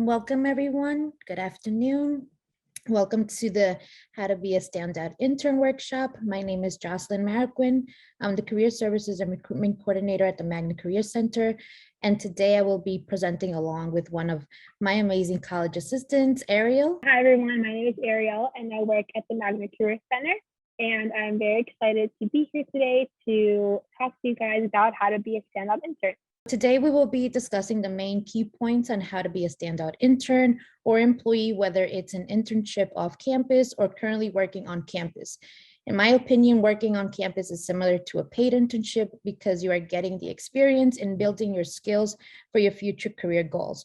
Welcome, everyone. Good afternoon. Welcome to the How to Be a Standout Intern workshop. My name is Jocelyn Mariquin. I'm the Career Services and Recruitment Coordinator at the Magna Career Center. And today I will be presenting along with one of my amazing college assistants, Ariel. Hi, everyone. My name is Ariel, and I work at the Magna Career Center. And I'm very excited to be here today to talk to you guys about how to be a standout intern. Today, we will be discussing the main key points on how to be a standout intern or employee, whether it's an internship off campus or currently working on campus. In my opinion, working on campus is similar to a paid internship because you are getting the experience and building your skills for your future career goals.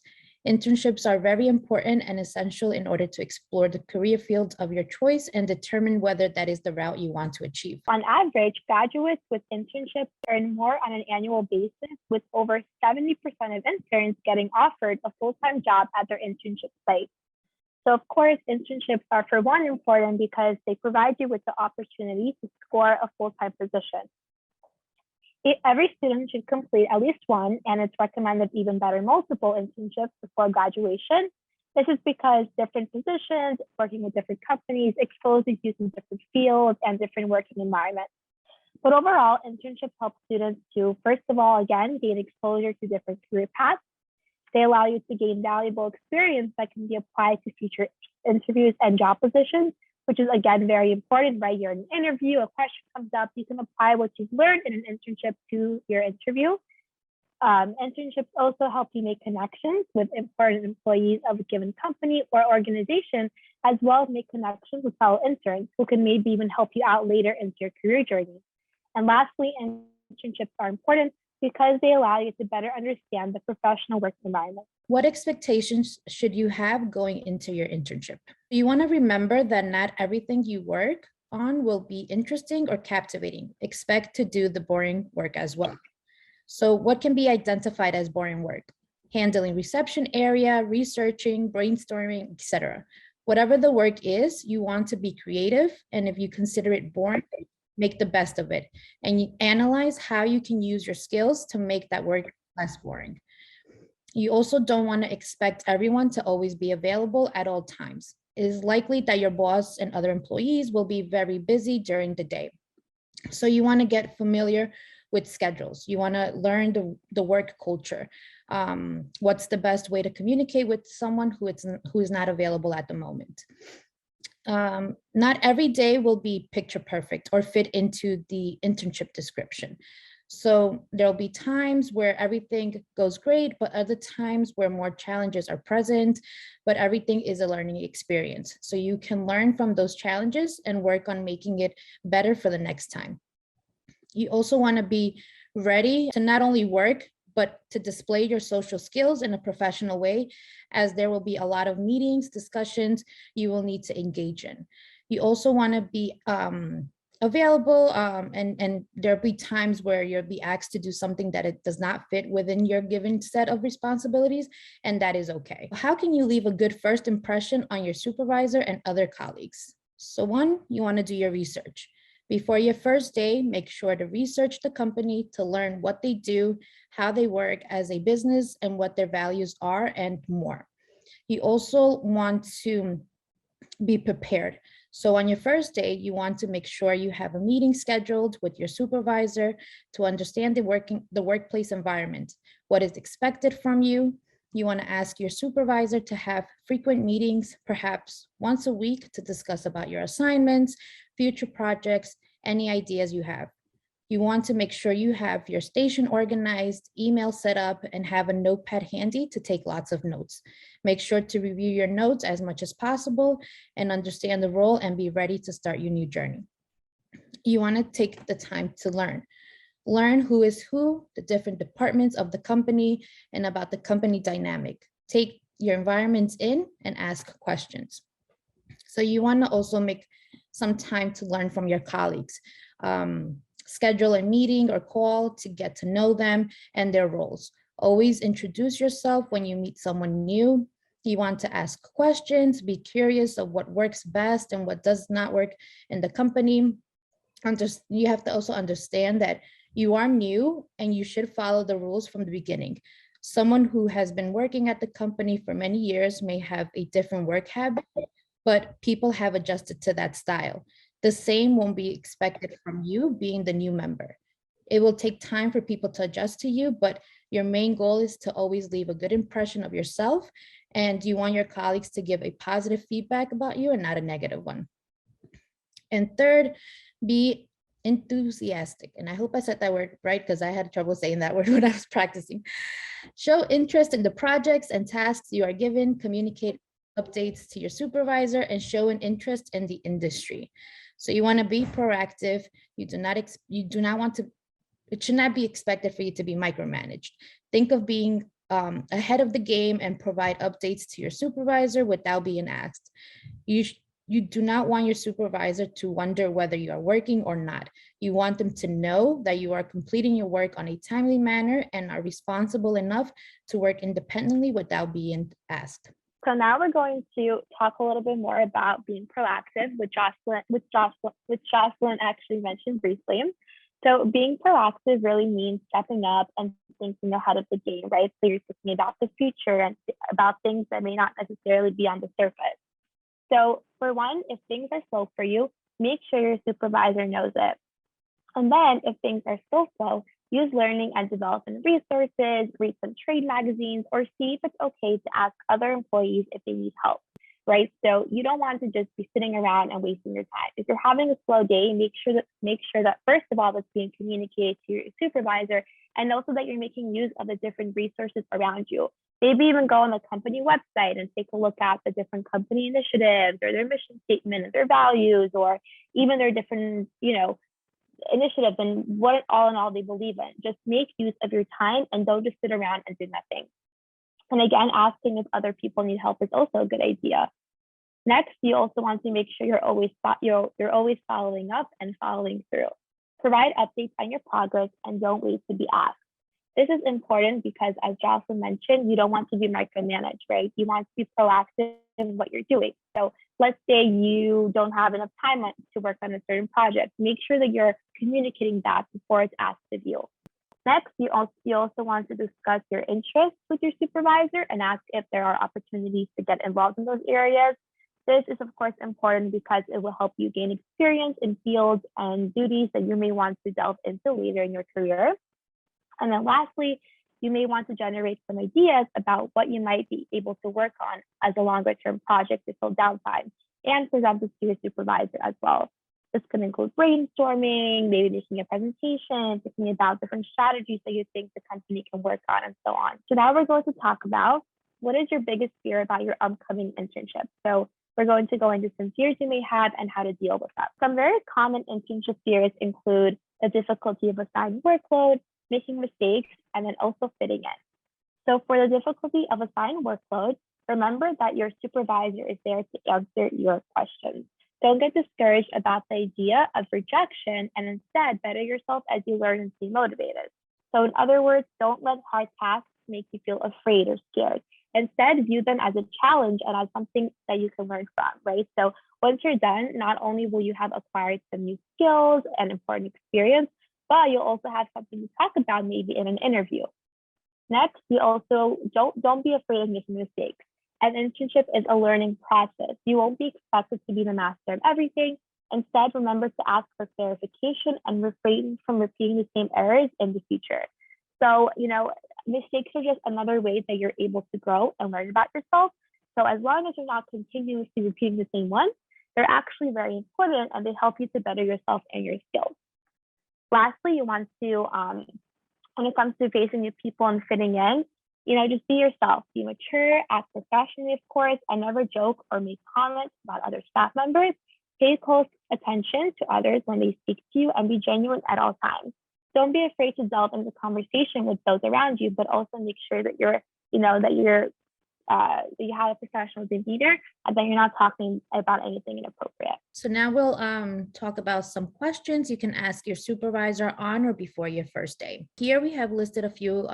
Internships are very important and essential in order to explore the career fields of your choice and determine whether that is the route you want to achieve. On average, graduates with internships earn more on an annual basis, with over 70% of interns getting offered a full-time job at their internship site. So of course, internships are for one important because they provide you with the opportunity to score a full-time position. Every student should complete at least one, and it's recommended even better multiple internships before graduation. This is because different positions, working with different companies, exposes you to different fields and different working environments. But overall, internships help students to, first of all, again, gain exposure to different career paths. They allow you to gain valuable experience that can be applied to future interviews and job positions, which is, again, very important, right? You're in an interview, a question comes up, you can apply what you've learned in an internship to your interview. Internships also help you make connections with important employees of a given company or organization, as well as make connections with fellow interns who can maybe even help you out later into your career journey. And lastly, internships are important because they allow you to better understand the professional work environment. What expectations should you have going into your internship? You want to remember that not everything you work on will be interesting or captivating. Expect to do the boring work as well. So what can be identified as boring work? Handling reception area, researching, brainstorming, etc. Whatever the work is, you want to be creative, and if you consider it boring, make the best of it, and you analyze how you can use your skills to make that work less boring. You also don't want to expect everyone to always be available at all times. It is likely that your boss and other employees will be very busy during the day. So you want to get familiar with schedules. You want to learn the work culture. What's the best way to communicate with someone who is not available at the moment? Not every day will be picture perfect or fit into the internship description. So there'll be times where everything goes great, but other times where more challenges are present, but everything is a learning experience. So you can learn from those challenges and work on making it better for the next time. You also want to be ready to not only work, but to display your social skills in a professional way, as there will be a lot of meetings, discussions you will need to engage in. You also want to be available, and there'll be times where you'll be asked to do something that it does not fit within your given set of responsibilities, and that is okay. How can you leave a good first impression on your supervisor and other colleagues? So one, you want to do your research. Before your first day, make sure to research the company to learn what they do, how they work as a business, and what their values are, and more. You also want to be prepared. So on your first day, you want to make sure you have a meeting scheduled with your supervisor to understand the workplace environment, what is expected from you. You want to ask your supervisor to have frequent meetings, perhaps once a week, to discuss about your assignments, future projects, any ideas you have. You want to make sure you have your station organized, email set up, and have a notepad handy to take lots of notes. Make sure to review your notes as much as possible and understand the role and be ready to start your new journey. You want to take the time to learn. Learn who is who, the different departments of the company, and about the company dynamic. Take your environments in and ask questions. So you want to also make some time to learn from your colleagues. Schedule a meeting or call to get to know them and their roles. Always introduce yourself when you meet someone new. You want to ask questions, be curious of what works best and what does not work in the company. You have to also understand that you are new and you should follow the rules from the beginning. Someone who has been working at the company for many years may have a different work habit, but people have adjusted to that style. The same won't be expected from you being the new member. It will take time for people to adjust to you, but your main goal is to always leave a good impression of yourself, and you want your colleagues to give a positive feedback about you and not a negative one. And third, be enthusiastic. And I hope I said that word right, because I had trouble saying that word when I was practicing. Show interest in the projects and tasks you are given, communicate updates to your supervisor, and show an interest in the industry. So you want to be proactive. You do not want to, it should not be expected for you to be micromanaged. Think of being ahead of the game and provide updates to your supervisor without being asked. You do not want your supervisor to wonder whether you are working or not. You want them to know that you are completing your work on a timely manner and are responsible enough to work independently without being asked. So now we're going to talk a little bit more about being proactive, which Jocelyn actually mentioned briefly. So being proactive really means stepping up and thinking ahead of the game, right? So you're thinking about the future and about things that may not necessarily be on the surface. So for one, if things are slow for you, make sure your supervisor knows it. And then if things are still slow, use learning and development resources, read some trade magazines, or see if it's okay to ask other employees if they need help, right? So you don't want to just be sitting around and wasting your time. If you're having a slow day, make sure that first of all, that's being communicated to your supervisor, and also that you're making use of the different resources around you. Maybe even go on the company website and take a look at the different company initiatives or their mission statement or their values, or even their different, initiatives and what all in all they believe in. Just make use of your time and don't just sit around and do nothing. And again, asking if other people need help is also a good idea. Next, you also want to make sure you're always following up and following through. Provide updates on your progress and don't wait to be asked. This is important because, as Jocelyn mentioned, you don't want to be micromanaged, right? You want to be proactive in what you're doing. So let's say you don't have enough time to work on a certain project. Make sure that you're communicating that before it's asked of you. Next, you also want to discuss your interests with your supervisor and ask if there are opportunities to get involved in those areas. This is, of course, important because it will help you gain experience in fields and duties that you may want to delve into later in your career. And then lastly, you may want to generate some ideas about what you might be able to work on as a longer term project to fill downtime and present this to your supervisor as well. This can include brainstorming, maybe making a presentation, thinking about different strategies that you think the company can work on, and so on. So now we're going to talk about what is your biggest fear about your upcoming internship. So we're going to go into some fears you may have and how to deal with that. Some very common internship fears include the difficulty of assigned workload, making mistakes, and then also fitting in. So for the difficulty of assigned workload, remember that your supervisor is there to answer your questions. Don't get discouraged about the idea of rejection and instead better yourself as you learn and stay motivated. So in other words, don't let hard tasks make you feel afraid or scared. Instead, view them as a challenge and as something that you can learn from, right? So once you're done, not only will you have acquired some new skills and important experience, but you'll also have something to talk about maybe in an interview. Next, you also don't be afraid of making mistakes. An internship is a learning process. You won't be expected to be the master of everything. Instead, remember to ask for clarification and refrain from repeating the same errors in the future. So, mistakes are just another way that you're able to grow and learn about yourself. So as long as you're not continuously repeating the same ones, they're actually very important and they help you to better yourself and your skills. Lastly, you want to, when it comes to facing new people and fitting in, just be yourself, be mature, act professionally, of course, and never joke or make comments about other staff members. Pay close attention to others when they speak to you and be genuine at all times. Don't be afraid to delve into conversation with those around you, but also make sure that that you have a professional demeanor and that you're not talking about anything inappropriate. So now we'll talk about some questions you can ask your supervisor on or before your first day. Here we have listed a few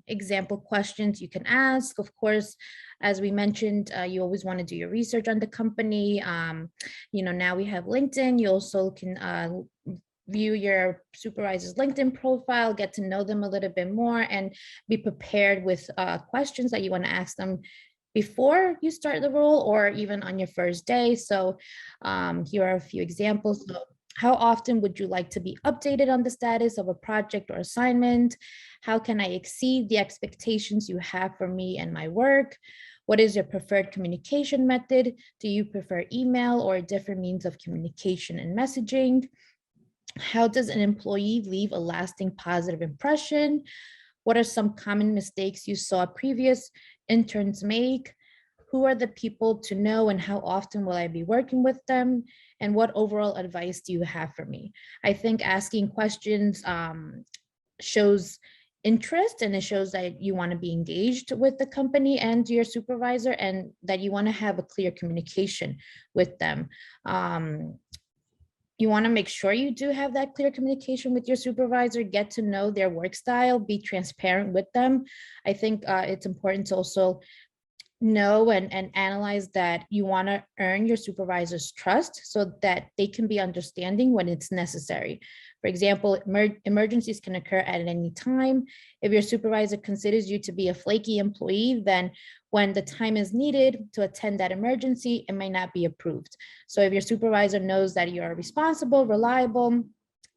example questions you can ask. Of course, as we mentioned, you always want to do your research on the company. Now we have LinkedIn. You also can view your supervisor's LinkedIn profile, get to know them a little bit more, and be prepared with questions that you want to ask them before you start the role or even on your first day. So here are a few examples. So how often would you like to be updated on the status of a project or assignment? How can I exceed the expectations you have for me and my work? What is your preferred communication method? Do you prefer email or different means of communication and messaging? How does an employee leave a lasting positive impression? What are some common mistakes you saw previous interns make? Who are the people to know and how often will I be working with them? And what overall advice do you have for me? I think asking questions shows interest, and it shows that you want to be engaged with the company and your supervisor, and that you want to have a clear communication with them. You want to make sure you do have that clear communication with your supervisor, get to know their work style, be transparent with them. I think it's important to also know and analyze that you want to earn your supervisor's trust so that they can be understanding when it's necessary. For example, emergencies can occur at any time. If your supervisor considers you to be a flaky employee, then when the time is needed to attend that emergency, it may not be approved. So if your supervisor knows that you are responsible, reliable,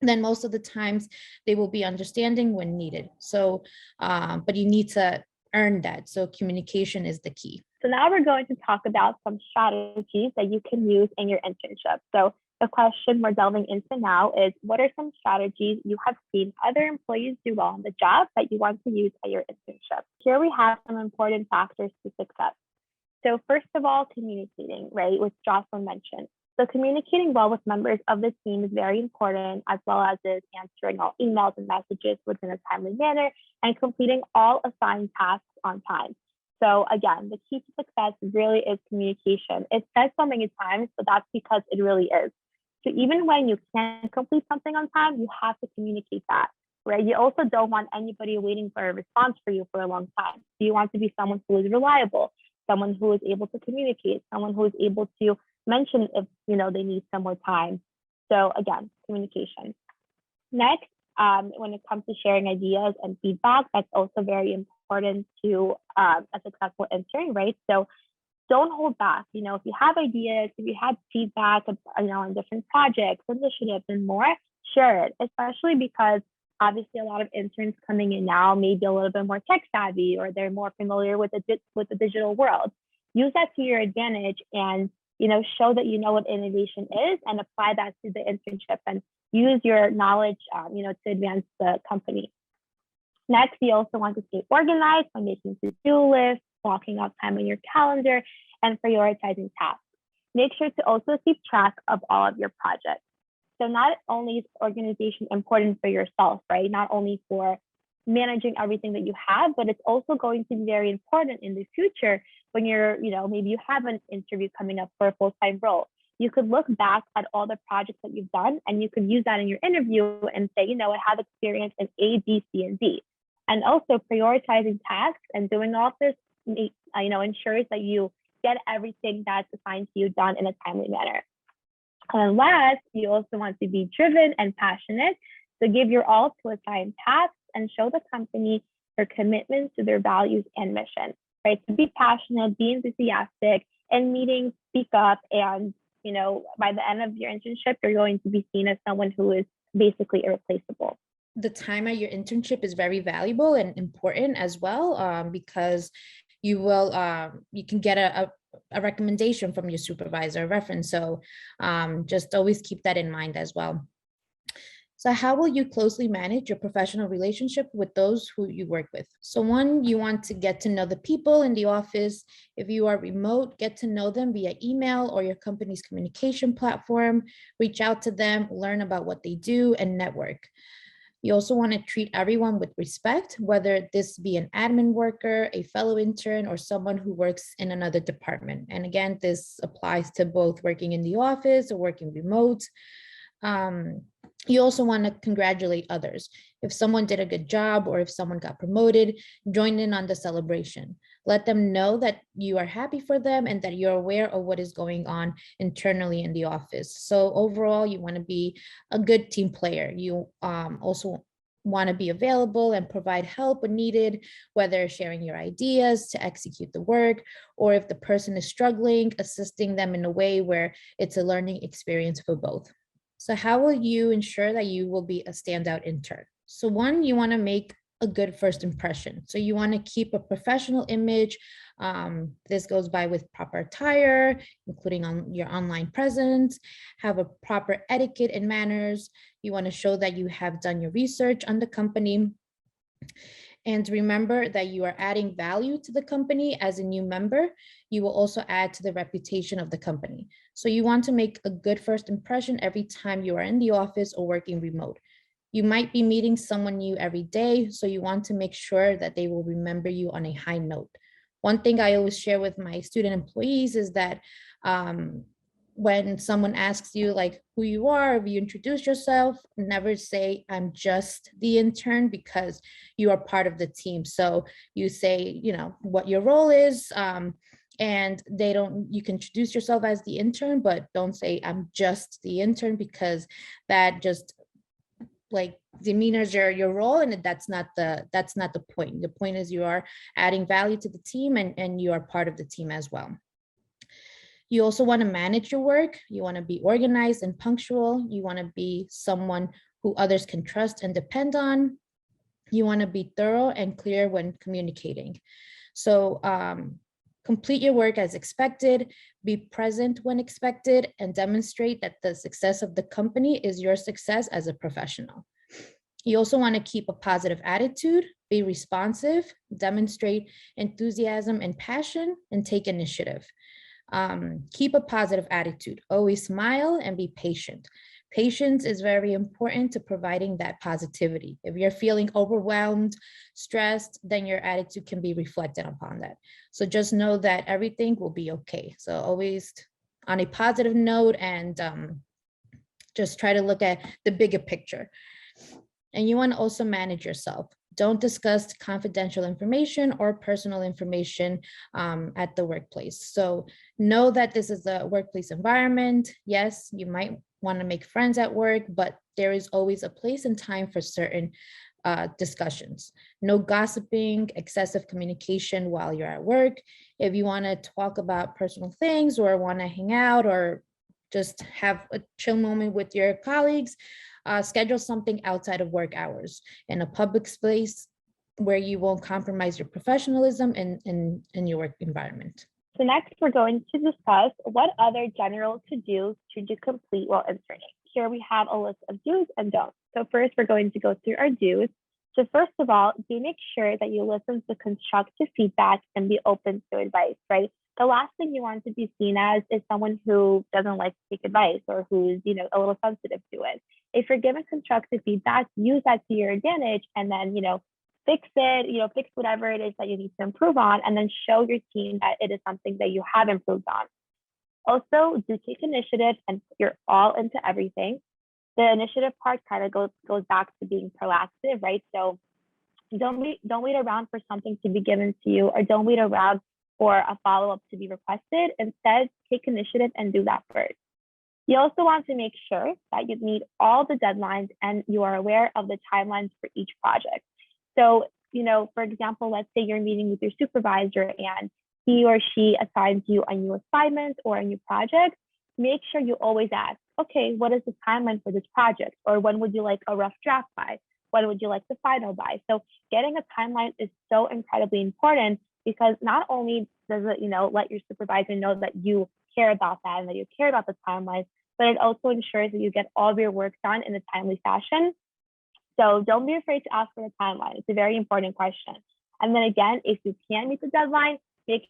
then most of the times they will be understanding when needed. So, but you need to earn that. So communication is the key. So now we're going to talk about some strategies that you can use in your internship. So the question we're delving into now is, what are some strategies you have seen other employees do well on the job that you want to use at your internship? Here we have some important factors to success. So first of all, communicating, right, which Jocelyn mentioned. So communicating well with members of the team is very important, as well as is answering all emails and messages within a timely manner and completing all assigned tasks on time. So again, the key to success really is communication. It says so many times, but that's because it really is. So even when you can't complete something on time, you have to communicate that, right? You also don't want anybody waiting for a response for you for a long time. So you want to be someone who is reliable, someone who is able to communicate, someone who is able to mention if they need some more time. So again, communication. Next, when it comes to sharing ideas and feedback, that's also very important to a successful intern, right? So don't hold back. If you have ideas, if you have feedback, on different projects, initiatives, and more, share it. Especially because obviously a lot of interns coming in now may be a little bit more tech savvy, or they're more familiar with the digital world. Use that to your advantage, and show that you know what innovation is, and apply that to the internship, and use your knowledge, to advance the company. Next, you also want to stay organized by making to-do lists, blocking out time on your calendar, and prioritizing tasks. Make sure to also keep track of all of your projects. So not only is organization important for yourself, right? Not only for managing everything that you have, but it's also going to be very important in the future when you're, maybe you have an interview coming up for a full-time role. You could look back at all the projects that you've done, and you could use that in your interview and say, I have experience in A, B, C, and D. And also prioritizing tasks and doing all this, ensures that you get everything that's assigned to you done in a timely manner. And last, you also want to be driven and passionate. So give your all to assigned tasks and show the company your commitment to their values and mission, right? To be passionate, be enthusiastic, in meetings, speak up, and by the end of your internship, you're going to be seen as someone who is basically irreplaceable. The time at your internship is very valuable and important as well, because you can get a recommendation from your supervisor, a reference. So just always keep that in mind as well. So how will you closely manage your professional relationship with those who you work with? So one, you want to get to know the people in the office. If you are remote, get to know them via email or your company's communication platform. Reach out to them, learn about what they do, and network. You also want to treat everyone with respect, whether this be an admin worker, a fellow intern, or someone who works in another department. And again, this applies to both working in the office or working remote. You also want to congratulate others. If someone did a good job or if someone got promoted, join in on the celebration. Let them know that you are happy for them and that you're aware of what is going on internally in the office. So overall, you want to be a good team player. You also want to be available and provide help when needed, whether sharing your ideas to execute the work, or if the person is struggling, assisting them in a way where it's a learning experience for both. So how will you ensure that you will be a standout intern? So one, you want to make a good first impression. So you want to keep a professional image. This goes by with proper attire, including on your online presence, have a proper etiquette and manners. You want to show that you have done your research on the company. And remember that you are adding value to the company as a new member. You will also add to the reputation of the company. So you want to make a good first impression every time you are in the office or working remote. You might be meeting someone new every day, so you want to make sure that they will remember you on a high note. One thing I always share with my student employees is that when someone asks you like who you are, if you introduce yourself, never say I'm just the intern, because you are part of the team. So you say, you know, what your role is, and you can introduce yourself as the intern, but don't say I'm just the intern, because that just like demeanors your role, and that's not the point. The point is you are adding value to the team, and you are part of the team as well. You also want to manage your work. You want to be organized and punctual. You want to be someone who others can trust and depend on. You want to be thorough and clear when communicating. So complete your work as expected, be present when expected, and demonstrate that the success of the company is your success as a professional. You also want to keep a positive attitude, be responsive, demonstrate enthusiasm and passion, and take initiative. Keep a positive attitude, always smile and be patient. Patience is very important to providing that positivity. If you're feeling overwhelmed, stressed, then your attitude can be reflected upon that. So just know that everything will be okay. So always on a positive note, and just try to look at the bigger picture. And you want to also manage yourself. Don't discuss confidential information or personal information at the workplace. So know that this is a workplace environment. Yes, you might want to make friends at work, but there is always a place and time for certain discussions. No gossiping, excessive communication while you're at work. If you want to talk about personal things or want to hang out or just have a chill moment with your colleagues, schedule something outside of work hours in a public space where you won't compromise your professionalism in your work environment. So next, we're going to discuss what other general to-dos should you complete while interning. Here we have a list of do's and don'ts. So first, we're going to go through our do's. So first of all, do make sure that you listen to constructive feedback and be open to advice, right? The last thing you want to be seen as is someone who doesn't like to take advice or who's, a little sensitive to it. If you're given constructive feedback, use that to your advantage, and then, fix it, fix whatever it is that you need to improve on, and then show your team that it is something that you have improved on. Also, do take initiative and put your all into everything. The initiative part kind of goes back to being proactive, right? So don't wait around for something to be given to you, or don't wait around for a follow-up to be requested. Instead, take initiative and do that first. You also want to make sure that you meet all the deadlines and you are aware of the timelines for each project. So, for example, let's say you're meeting with your supervisor and he or she assigns you a new assignment or a new project. Make sure you always ask, okay, what is the timeline for this project? Or when would you like a rough draft by? When would you like the final by? So getting a timeline is so incredibly important, because not only does it, let your supervisor know that you care about that and that you care about the timeline, but it also ensures that you get all of your work done in a timely fashion. So don't be afraid to ask for the timeline. It's a very important question. And then again, if you can't meet the deadline, make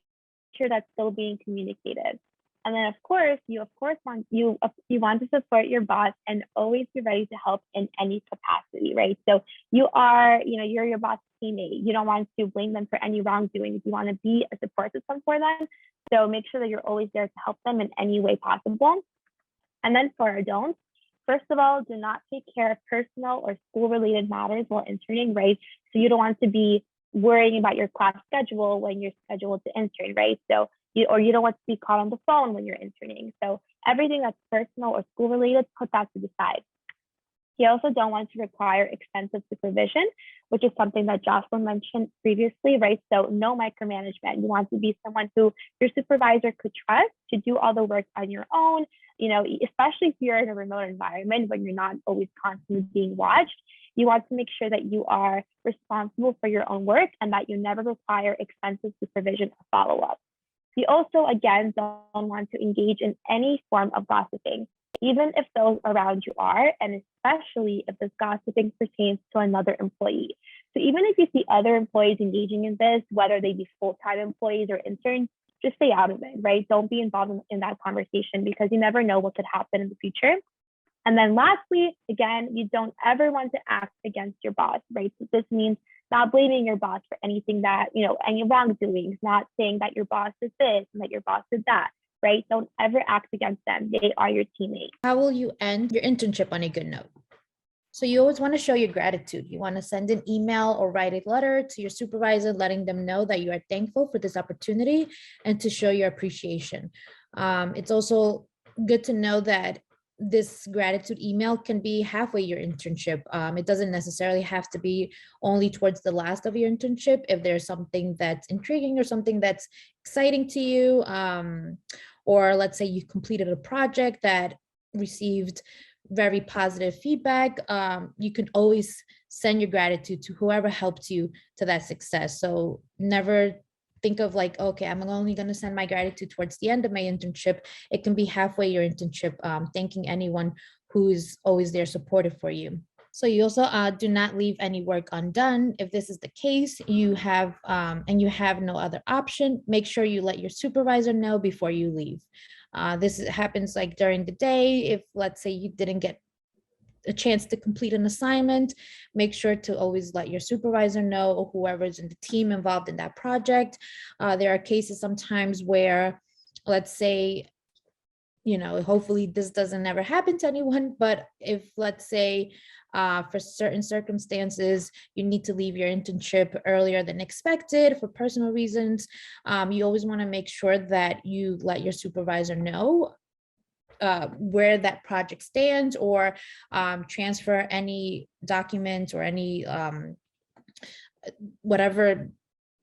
sure that's still being communicated. And then of course want to support your boss and always be ready to help in any capacity, right? So you are, you're your boss teammate. You don't want to blame them for any wrongdoing. You want to be a support system for them. So make sure that you're always there to help them in any way possible. And then for our don'ts, first of all, do not take care of personal or school-related matters while interning, right? So you don't want to be worrying about your class schedule when you're scheduled to intern, right? So you don't want to be caught on the phone when you're interning. So everything that's personal or school related, put that to the side. You also don't want to require extensive supervision, which is something that Jocelyn mentioned previously, right? So no micromanagement. You want to be someone who your supervisor could trust to do all the work on your own, especially if you're in a remote environment when you're not always constantly being watched. You want to make sure that you are responsible for your own work and that you never require extensive supervision or follow-up. You also, again, don't want to engage in any form of gossiping, even if those around you are, and especially if this gossiping pertains to another employee. So even if you see other employees engaging in this, whether they be full-time employees or interns, just stay out of it, right? Don't be involved in that conversation because you never know what could happen in the future. And then lastly, again, you don't ever want to act against your boss, right? So this means not blaming your boss for anything that, any wrongdoings, not saying that your boss did this and that your boss did that, right? Don't ever act against them. They are your teammates. How will you end your internship on a good note? So you always want to show your gratitude. You want to send an email or write a letter to your supervisor, letting them know that you are thankful for this opportunity and to show your appreciation. It's also good to know that this gratitude email can be halfway your internship. It doesn't necessarily have to be only towards the last of your internship. If there's something that's intriguing or something that's exciting to you, or let's say you completed a project that received very positive feedback, you can always send your gratitude to whoever helped you to that success. So never think of like, okay, I'm only going to send my gratitude towards the end of my internship. It can be halfway your internship, thanking anyone who's always there supportive for you. So you also do not leave any work undone. If this is the case, you have and you have no other option, make sure you let your supervisor know before you leave. This happens like during the day. If let's say you didn't get a chance to complete an assignment, make sure to always let your supervisor know or whoever's in the team involved in that project. There are cases sometimes where, let's say, hopefully this doesn't ever happen to anyone, but if let's say for certain circumstances, you need to leave your internship earlier than expected for personal reasons, you always want to make sure that you let your supervisor know where that project stands, or transfer any documents or any whatever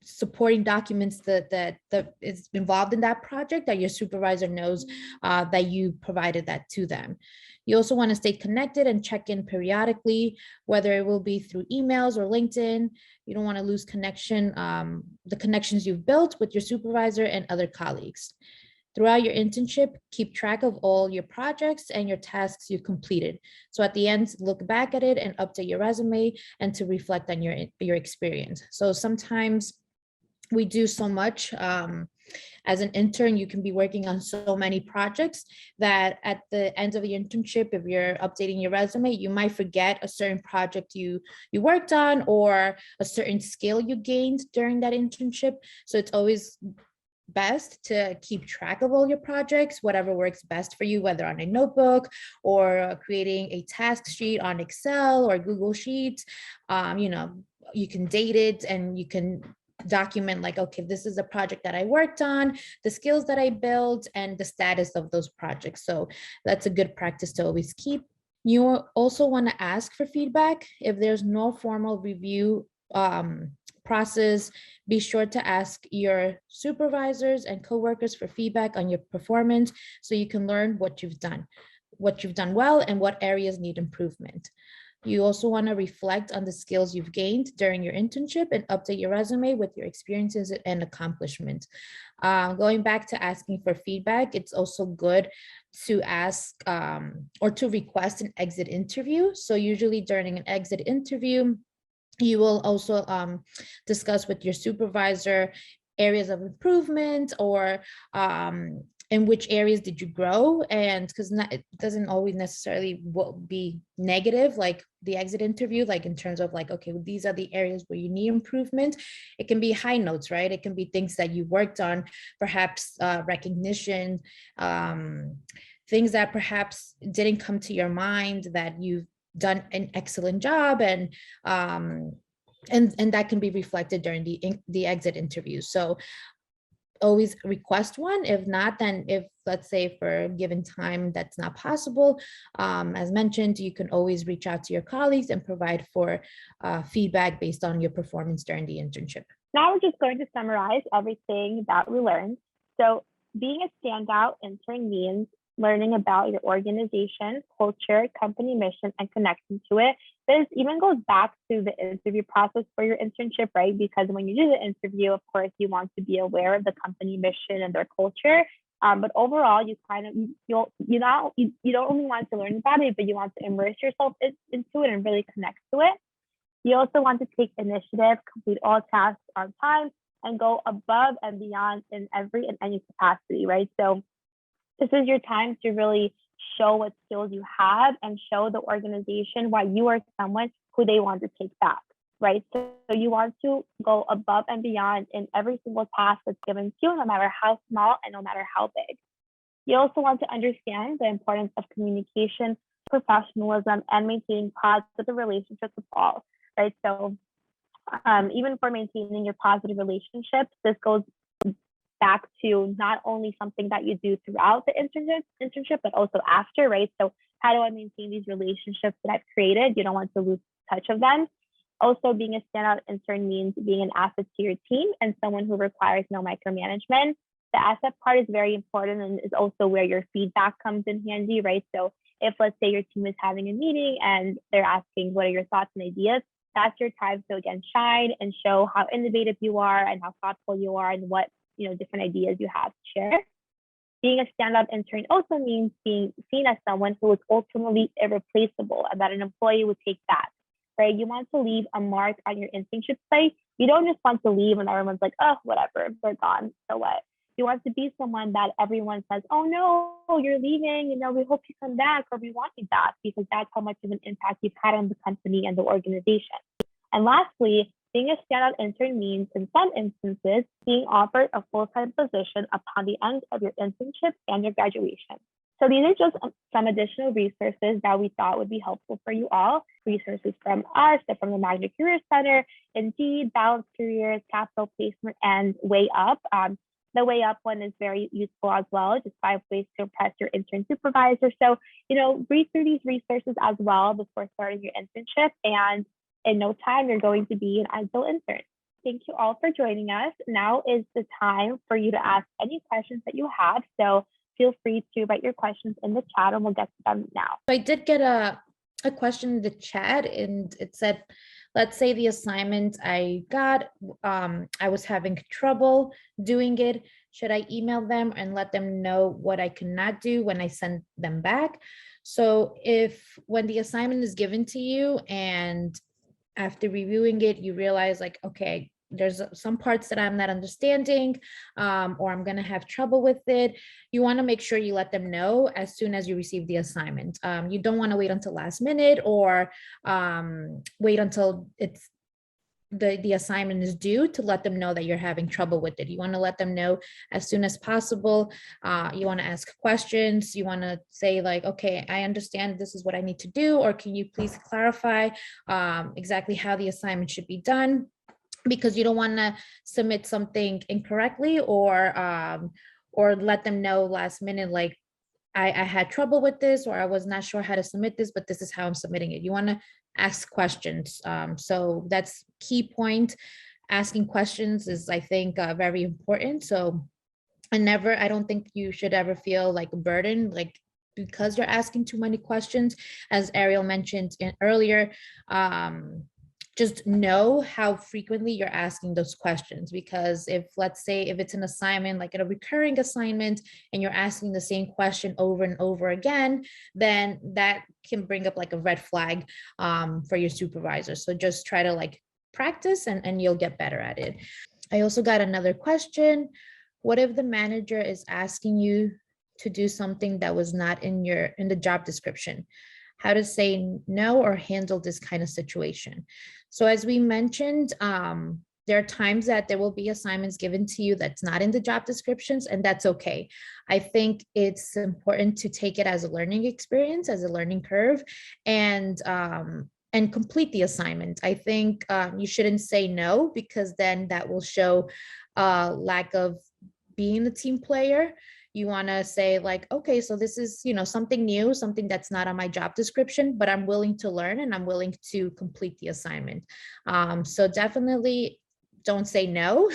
supporting documents that is involved in that project, that your supervisor knows that you provided that to them. You also want to stay connected and check in periodically, whether it will be through emails or LinkedIn. You don't want to lose connection, the connections you've built with your supervisor and other colleagues. Throughout your internship, keep track of all your projects and your tasks you've completed. So at the end, look back at it and update your resume and to reflect on your experience. So sometimes we do so much. As an intern, you can be working on so many projects that at the end of the internship, if you're updating your resume, you might forget a certain project you worked on or a certain skill you gained during that internship. So it's always best to keep track of all your projects, whatever works best for you, whether on a notebook or creating a task sheet on Excel or Google Sheets. You can date it and you can document like, okay, this is a project that I worked on, the skills that I built, and the status of those projects. So that's a good practice to always keep. You also want to ask for feedback. If there's no formal review process, be sure to ask your supervisors and coworkers for feedback on your performance so you can learn what you've done well and what areas need improvement. You also want to reflect on the skills you've gained during your internship and update your resume with your experiences and accomplishments. Going back to asking for feedback, it's also good to ask or to request an exit interview. So usually during an exit interview, you will also discuss with your supervisor areas of improvement or in which areas did you grow, and because it doesn't always necessarily be negative, like the exit interview, like in terms of like, okay, well, these are the areas where you need improvement. It can be high notes, right? It can be things that you worked on, perhaps recognition, things that perhaps didn't come to your mind that you've done an excellent job, and and that can be reflected during the exit interview. So always request one. If not, then if, let's say, for a given time that's not possible, as mentioned, you can always reach out to your colleagues and provide for feedback based on your performance during the internship. Now we're just going to summarize everything that we learned. So being a standout intern means learning about your organization, culture, company mission, and connecting to it. This even goes back to the interview process for your internship, right? Because when you do the interview, of course, you want to be aware of the company mission and their culture. But overall, you kind of you don't only want to learn about it, but you want to immerse yourself into it and really connect to it. You also want to take initiative, complete all tasks on time, and go above and beyond in every and any capacity, right? So this is your time to really show what skills you have and show the organization why you are someone who they want to take back, right? So you want to go above and beyond in every single task that's given to you, no matter how small and no matter how big. You also want to understand the importance of communication, professionalism, and maintaining positive relationships with all, right? So even for maintaining your positive relationships, this goes back to not only something that you do throughout the internship, but also after, right? So how do I maintain these relationships that I've created? You don't want to lose touch of them. Also, being a standout intern means being an asset to your team and someone who requires no micromanagement. The asset part is very important and is also where your feedback comes in handy, right? So if, let's say, your team is having a meeting and they're asking, what are your thoughts and ideas? That's your time to, again, shine and show how innovative you are and how thoughtful you are and what different ideas you have to share. Being a standout intern also means being seen as someone who is ultimately irreplaceable and that an employee would take that, right? You want to leave a mark on your internship site. You don't just want to leave and everyone's like, oh, whatever, they're gone, so what? You want to be someone that everyone says, oh no, you're leaving, we hope you come back, or we want you back, because that's how much of an impact you've had on the company and the organization. And lastly, being a standout intern means, in some instances, being offered a full-time position upon the end of your internship and your graduation. So these are just some additional resources that we thought would be helpful for you all. Resources from us, from the Magna Career Center, Indeed, Balanced Careers, Capital Placement, and Way Up. The Way Up one is very useful as well, just 5 ways to impress your intern supervisor. So, read through these resources as well before starting your internship, and in no time, you're going to be an ideal intern. Thank you all for joining us. Now is the time for you to ask any questions that you have. So feel free to write your questions in the chat and we'll get to them now. I did get a question in the chat, and it said, let's say the assignment I got, I was having trouble doing it. Should I email them and let them know what I cannot do when I send them back? So when the assignment is given to you and after reviewing it, you realize like, okay, there's some parts that I'm not understanding, or I'm going to have trouble with it. You want to make sure you let them know as soon as you receive the assignment. You don't want to wait until last minute or wait until it's the assignment is due to let them know that you're having trouble with it. You want to let them know as soon as possible. You want to ask questions. You want to say like, okay, I understand this is what I need to do, or can you please clarify exactly how the assignment should be done? Because you don't want to submit something incorrectly or let them know last minute, like, I had trouble with this, or I was not sure how to submit this, but this is how I'm submitting it. You want to ask questions. So that's key point. Asking questions is, I think, very important. So I don't think you should ever feel like a burden, like because you're asking too many questions. As Ariel mentioned earlier, just know how frequently you're asking those questions, because let's say if it's an assignment, like a recurring assignment, and you're asking the same question over and over again, then that can bring up like a red flag for your supervisor. So just try to like practice and you'll get better at it. I also got another question. What if the manager is asking you to do something that was not in the job description? How to say no or handle this kind of situation? So as we mentioned, there are times that there will be assignments given to you that's not in the job descriptions, and that's okay. I think it's important to take it as a learning experience, as a learning curve, and and complete the assignment. I think you shouldn't say no, because then that will show lack of being a team player. You want to say like, okay, so this is, something new, something that's not on my job description, but I'm willing to learn and I'm willing to complete the assignment. So definitely don't say no,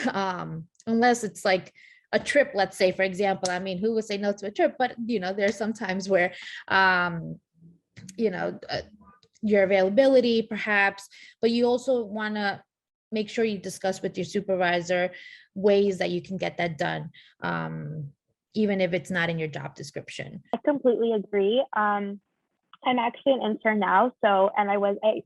unless it's like a trip, let's say, for example. I mean, who would say no to a trip? But, there's some times where, you know, uh, your availability perhaps, but you also want to make sure you discuss with your supervisor ways that you can get that done, even if it's not in your job description. I completely agree. I'm actually an intern now, and I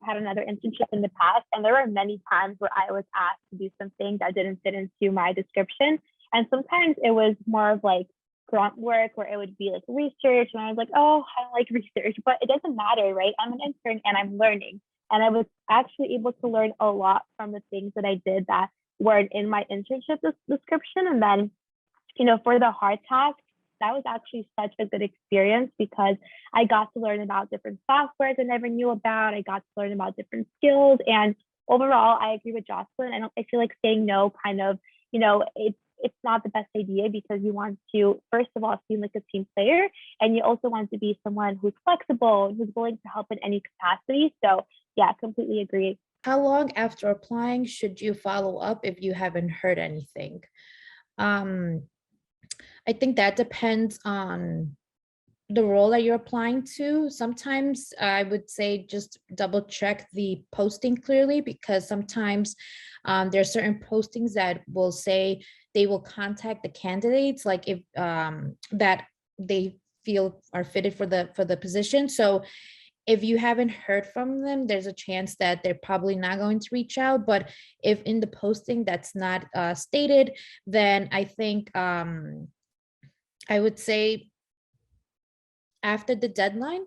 had another internship in the past, and there were many times where I was asked to do something that didn't fit into my description, and sometimes it was more of like grunt work, where it would be like research, and I was like, oh, I don't like research, but it doesn't matter, right? I'm an intern and I'm learning, and I was actually able to learn a lot from the things that I did that weren't in my internship description, and then for the hard tasks, that was actually such a good experience because I got to learn about different softwares I never knew about. I got to learn about different skills. And overall, I agree with Jocelyn. I feel like saying no kind of, it's not the best idea, because you want to, first of all, seem like a team player. And you also want to be someone who's flexible and who's willing to help in any capacity. So yeah, completely agree. How long after applying should you follow up if you haven't heard anything? I think that depends on the role that you're applying to. Sometimes I would say just double check the posting clearly, because sometimes there are certain postings that will say they will contact the candidates, like if that they feel are fitted for the position. So if you haven't heard from them, there's a chance that they're probably not going to reach out. But if in the posting that's not stated, then I think I would say after the deadline,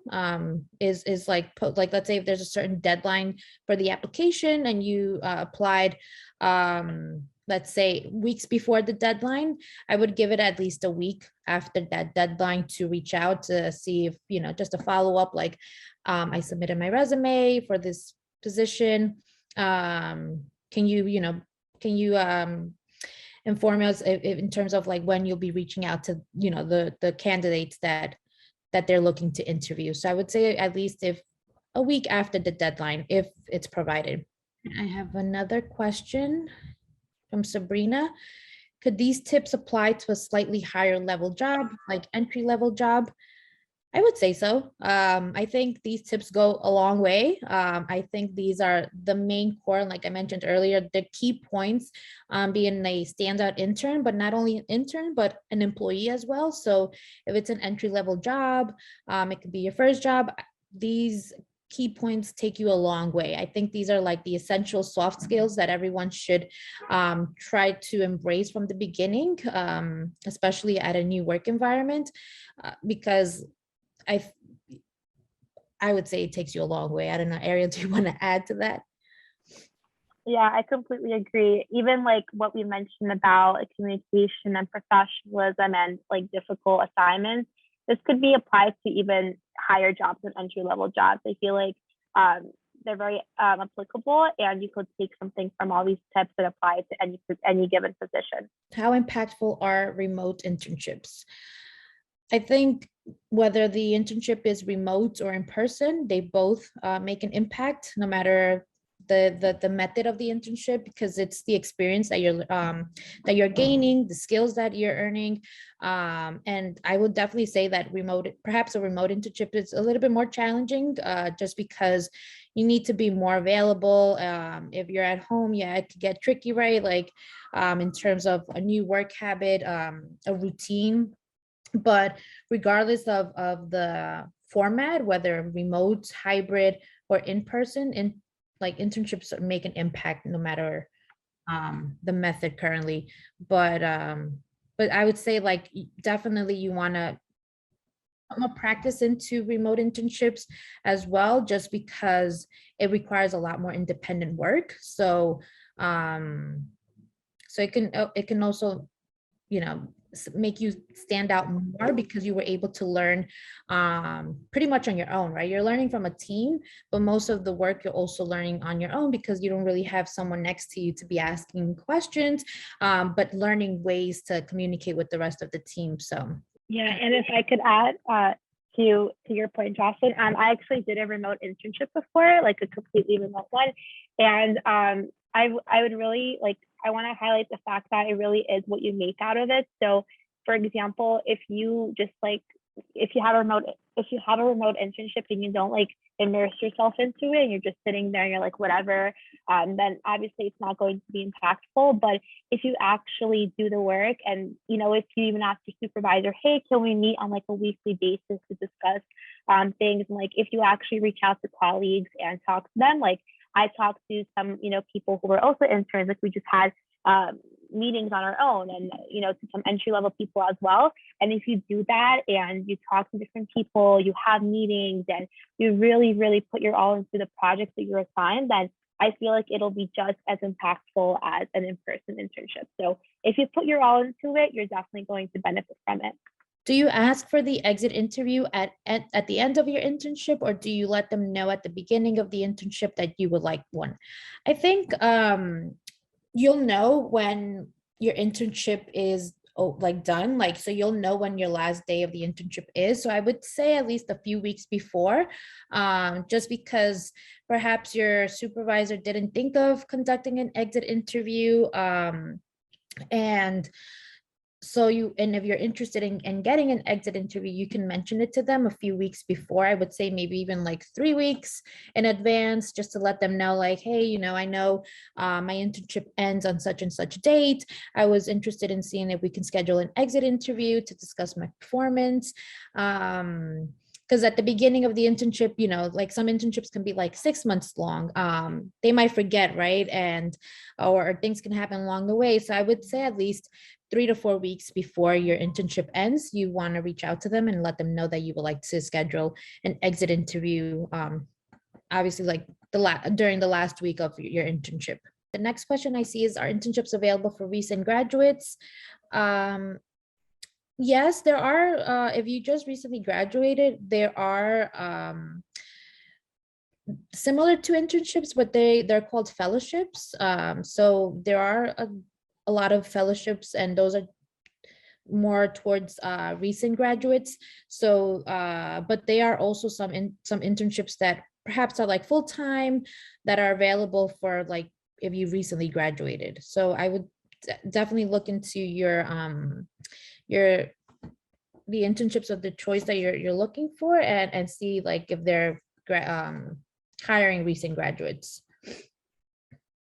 is like let's say if there's a certain deadline for the application and you applied, let's say weeks before the deadline, I would give it at least a week after that deadline to reach out to see if, just a follow up, like, I submitted my resume for this position. Can you inform us in terms of like when you'll be reaching out to, the candidates that they're looking to interview. So I would say at least if a week after the deadline, if it's provided. I have another question from Sabrina. Could these tips apply to a slightly higher level job, like entry level job? I would say so. I think these tips go a long way. I think these are the main core, like I mentioned earlier, the key points, being a standout intern, but not only an intern, but an employee as well. So if it's an entry level job, it could be your first job. These key points take you a long way. I think these are like the essential soft skills that everyone should try to embrace from the beginning, especially at a new work environment, because I I would say it takes you a long way. I don't know, Ariel, do you want to add to that? Yeah, I completely agree. Even like what we mentioned about like, communication and professionalism and like difficult assignments, this could be applied to even higher jobs and entry level jobs. I feel like they're very applicable, and you could take something from all these tips and apply it to any given position. How impactful are remote internships? I think whether the internship is remote or in person, they both make an impact, no matter the method of the internship, because it's the experience that you're gaining, the skills that you're earning. And I would definitely say that perhaps a remote internship is a little bit more challenging, just because you need to be more available. If you're at home, yeah, it could get tricky, right? Like, in terms of a new work habit, a routine. But regardless of the format, whether remote, hybrid, or in person, like internships make an impact no matter the method currently. But I would say like definitely you want to practice into remote internships as well, just because it requires a lot more independent work. So it can also, make you stand out more because you were able to learn pretty much on your own, right? You're learning from a team, but most of the work you're also learning on your own because you don't really have someone next to you to be asking questions, but learning ways to communicate with the rest of the team. So yeah, and if I could add to your point, Jocelyn, I actually did a remote internship before, like a completely remote one, and I would really like, I want to highlight the fact that it really is what you make out of it. So, for example, if you just like, if you have a remote internship and you don't like immerse yourself into it and you're just sitting there and you're like whatever, then obviously it's not going to be impactful. But if you actually do the work, and you know, if you even ask your supervisor, hey, can we meet on like a weekly basis to discuss things, and like if you actually reach out to colleagues and talk to them, like I talked to some, you know, people who were also interns, like we just had meetings on our own, and you know, to some entry level people as well. And if you do that and you talk to different people, you have meetings, and you really, really put your all into the projects that you're assigned, then I feel like it'll be just as impactful as an in-person internship. So if you put your all into it, you're definitely going to benefit from it. do you ask for the exit interview at the end of your internship, or do you let them know at the beginning of the internship that you would like one? I think you'll know when your internship is like done, like so you'll know when your last day of the internship is. So I would say at least a few weeks before, just because perhaps your supervisor didn't think of conducting an exit interview, and so and if you're interested in getting an exit interview, you can mention it to them a few weeks before. I would say maybe even like 3 weeks in advance, just to let them know like, hey, you know, I know my internship ends on such and such date. I was interested in seeing if we can schedule an exit interview to discuss my performance. Because at the beginning of the internship, you know, like some internships can be like 6 months long. They might forget, right? And or things can happen along the way. So I would say at least 3 to 4 weeks before your internship ends, you want to reach out to them and let them know that you would like to schedule an exit interview. Obviously, like during the last week of your internship. The next question I see is, are internships available for recent graduates? Yes, there are. If you just recently graduated, there are similar to internships, but they're called fellowships. So there are a lot of fellowships, and those are more towards recent graduates. So, but they are also some internships that perhaps are like full-time, that are available for like if you recently graduated. So I would definitely look into your the internships of the choice that you're looking for, and see like if they're hiring recent graduates.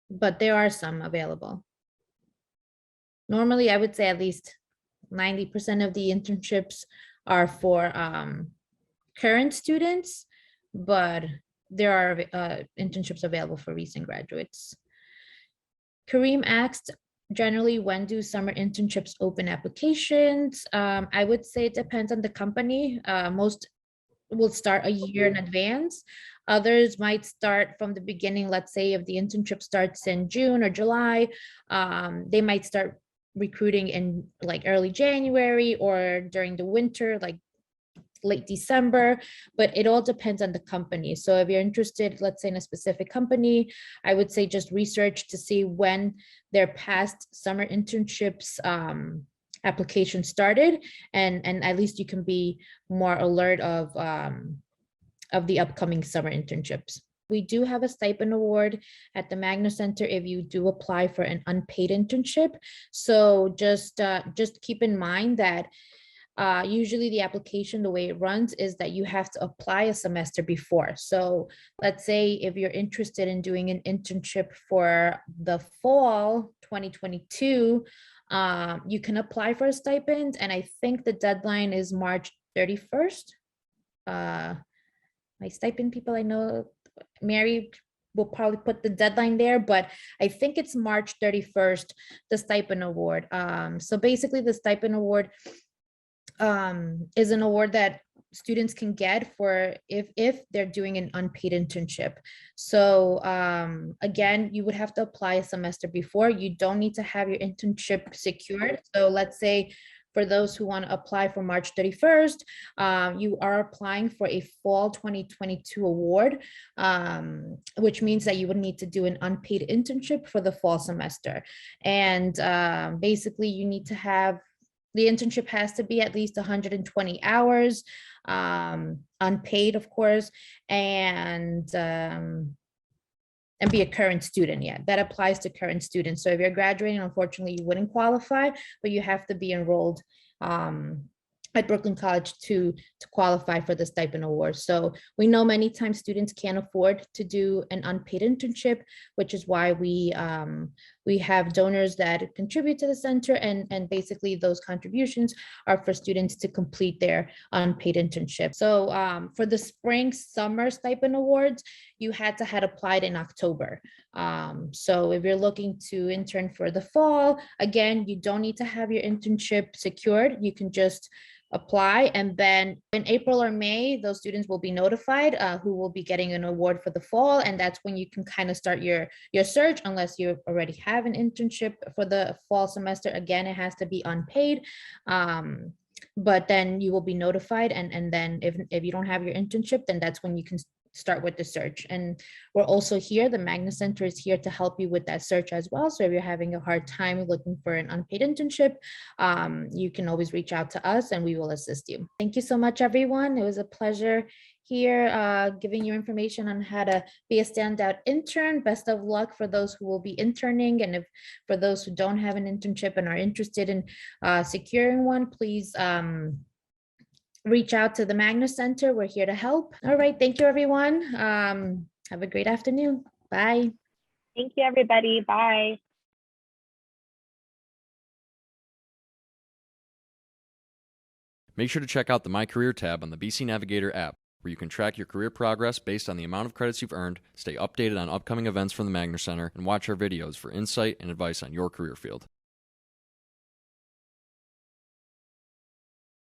But there are some available. Normally, I would say at least 90% of the internships are for current students, but there are internships available for recent graduates. Kareem asked, generally, when do summer internships open applications? I would say it depends on the company. Most will start a year in advance. Others might start from the beginning. Let's say if the internship starts in June or July, they might start recruiting in like early January or during the winter, like late December, but it all depends on the company. So if you're interested, let's say in a specific company, I would say just research to see when their past summer internships application started, and at least you can be more alert of the upcoming summer internships. We do have a stipend award at the Magna Center if you do apply for an unpaid internship. So just keep in mind that usually the application, the way it runs is that you have to apply a semester before. So let's say if you're interested in doing an internship for the fall 2022, you can apply for a stipend. And I think the deadline is March 31st. My stipend people, I know Mary will probably put the deadline there, but I think it's March 31st, the stipend award. So basically the stipend award is an award that students can get for if they're doing an unpaid internship. So again, you would have to apply a semester before. You don't need to have your internship secured. So let's say For those who want to apply for March 31st, you are applying for a fall 2022 award, which means that you would need to do an unpaid internship for the fall semester. And basically, you need to have the internship has to be at least 120 hours, unpaid, of course, and be a current student. Yeah, that applies to current students. So if you're graduating, unfortunately, you wouldn't qualify, but you have to be enrolled at Brooklyn College to qualify for the stipend award. So we know many times students can't afford to do an unpaid internship, which is why we have donors that contribute to the center, and basically those contributions are for students to complete their unpaid internship. So for the spring summer stipend awards, you had applied in October. So if you're looking to intern for the fall, again, you don't need to have your internship secured. You can just apply, and then in April or May, those students will be notified who will be getting an award for the fall, and that's when you can kind of start your search, unless you already have an internship for the fall semester. Again, it has to be unpaid, but then you will be notified, and then if you don't have your internship, then that's when you can start with the search. And we're also here, the Magna Center is here to help you with that search as well. So if you're having a hard time looking for an unpaid internship, you can always reach out to us and we will assist you. Thank you so much, everyone. It was a pleasure here giving you information on how to be a standout intern. Best of luck for those who will be interning, and for those who don't have an internship and are interested in securing one, please reach out to the Magna Center. We're here to help. All right. Thank you, everyone. Have a great afternoon. Bye. Thank you, everybody. Bye. Make sure to check out the My Career tab on the BC Navigator app, where you can track your career progress based on the amount of credits you've earned, stay updated on upcoming events from the Magna Center, and watch our videos for insight and advice on your career field.